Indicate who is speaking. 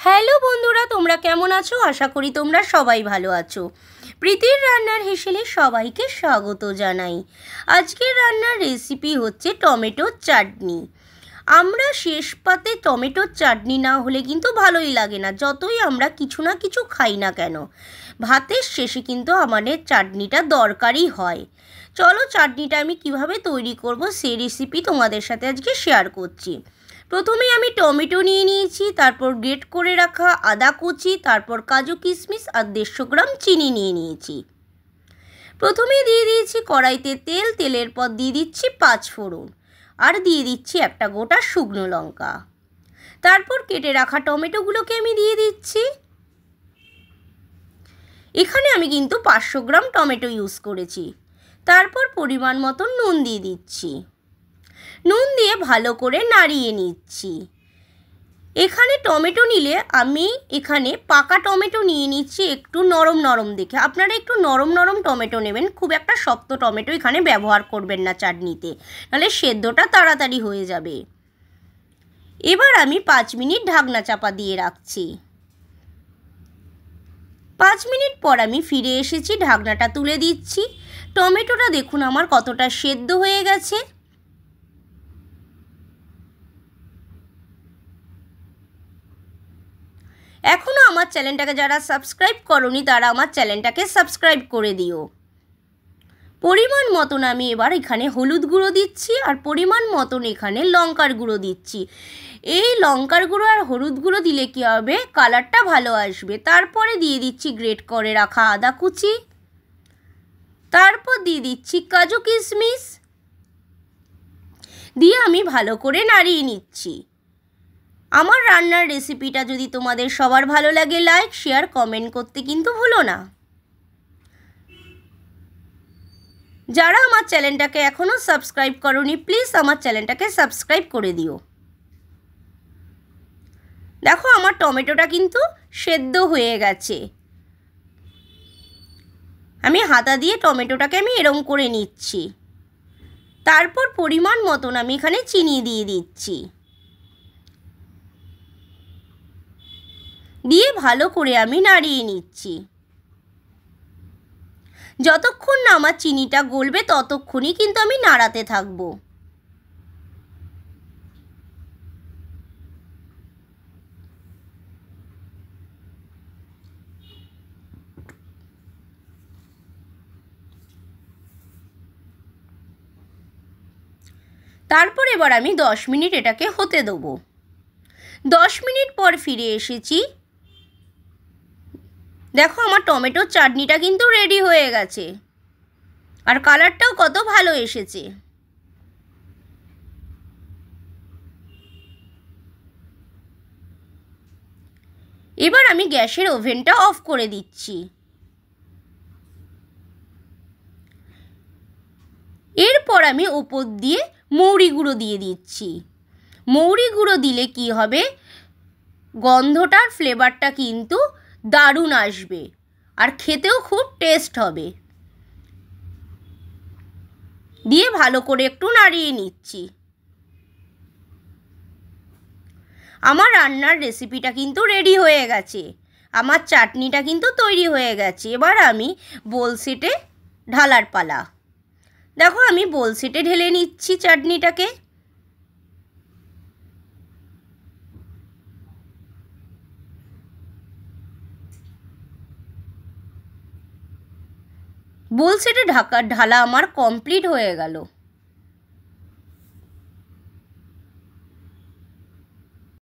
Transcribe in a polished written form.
Speaker 1: Hello বন্ধুরা, তোমরা কেমন আছো? আশা করি তোমরা সবাই ভালো আছো। প্রীতির রান্নার হেসেলে সবাইকে স্বাগত জানাই। আজকের রান্নার রেসিপি হচ্ছে টমেটোর চাটনি। আমরা শেষ পাতে টমেটোর চাটনি না হলে কিন্তু ভালোই লাগে না, যতই আমরা কিছু না কিছু খাই না কেন। ভাতের শেষে কিন্তু আমাদের চাটনিটা দরকারই হয়। চলো চাটনিটা আমি কিভাবে তৈরি করব সেই রেসিপি তোমাদের সাথে আজকে শেয়ার করছি। প্রথমে আমি টমেটো নিয়ে নিয়েছি, তারপর গ্রেট করে রাখা আদা কুচি, তারপর কাজু কিশমিশ আর 150 গ্রাম চিনি নিয়ে নিয়েছি। প্রথমে দিয়ে দিয়েছি কড়াইতে তেল, তেলের পর দিয়ে দিচ্ছি 5 ফোড়ন আর দিয়ে দিচ্ছি একটা গোটা শুকনো লঙ্কা। তারপর কেটে রাখা টমেটোগুলোকে আমি দিয়ে দিচ্ছি। এখানে আমি কিন্তু 500 গ্রাম টমেটো ইউজ করেছি। তারপর পরিমাণ মতো নুন দিয়ে দিচ্ছি। নুন দিয়ে ভালো করে নাড়িয়ে নিচ্ছি। এখানে টমেটো নিলে আমি এখানে পাকা টমেটো নিয়ে নিচ্ছি, একটু নরম নরম দেখে। আপনারা একটু নরম নরম টমেটো নেবেন, খুব একটা শক্ত টমেটো এখানে ব্যবহার করবেন না চাটনিতে, নাহলে সেদ্ধটা তাড়াতাড়ি হয়ে যাবে। এবার আমি 5 মিনিট ঢাকনা চাপা দিয়ে রাখছি। 5 মিনিট পর আমি ফিরে এসেছি, ঢাকনাটা তুলে দিচ্ছি। টমেটোটা দেখুন আমার কতটা সেদ্ধ হয়ে গেছে। এখনও আমার চ্যানেলটাকে যারা সাবস্ক্রাইব করোনি তারা আমার চ্যানেলটাকে সাবস্ক্রাইব করে দিও। পরিমাণ মতন আমি এবার এখানে হলুদ গুঁড়ো দিচ্ছি আর পরিমাণ মতন এখানে লঙ্কার গুঁড়ো দিচ্ছি। এই লঙ্কার গুঁড়ো আর হলুদ গুঁড়ো দিলে কী হবে, কালারটা ভালো আসবে। তারপরে দিয়ে দিচ্ছি গ্রেট করে রাখা আদা কুচি, তারপর দিয়ে দিচ্ছি কাজু কিশমিশ দিয়ে আমি ভালো করে নাড়িয়ে নিচ্ছি। আমার রান্নার রেসিপিটা যদি তোমাদের সবার ভালো লাগে, লাইক শেয়ার কমেন্ট করতে কিন্তু ভুলো না। যারা আমার চ্যানেলটাকে এখনও সাবস্ক্রাইব করোনি প্লিজ আমার চ্যানেলটাকে সাবস্ক্রাইব করে দিও। দেখো আমার টমেটোটা কিন্তু সেদ্ধ হয়ে গেছে। আমি হাতা দিয়ে টমেটোটাকে আমি এরম করে নিচ্ছি। তারপর পরিমাণ মতন আমি এখানে চিনি দিয়ে দিচ্ছি, দিয়ে ভালো করে আমি নাড়িয়ে নিচ্ছি। যতক্ষণ না আমার চিনিটা গলবে ততক্ষণই কিন্তু আমি নাড়াতে থাকবো। তারপর এবার আমি 10 মিনিট এটাকে হতে দেবো। 10 মিনিট পর ফিরে এসেছি। দেখো আমার টমেটোর চাটনিটা কিন্তু রেডি হয়ে গেছে আর কালারটাও কত ভালো এসেছে। এবার আমি গ্যাসের ওভেনটা অফ করে দিচ্ছি। এরপর আমি ওপর দিয়ে মৌরি গুঁড়ো দিয়ে দিচ্ছি। মৌরি গুঁড়ো দিলে কি হবে, গন্ধটার ফ্লেভারটা কিন্তু দারুণ আসবে আর খেতেও খুব টেস্ট হবে। দিয়ে ভালো করে একটু নাড়িয়ে নিচ্ছি। আমার রান্নার রেসিপিটা কিন্তু রেডি হয়ে গেছে, আমার চাটনিটা কিন্তু তৈরি হয়ে গেছে। এবার আমি বোল সেটে ঢালার পালা। দেখো আমি বোল সেটে ঢেলে নিচ্ছি চাটনিটাকে। বোল সেটে ঢালা আমার কমপ্লিট হয়ে গেল।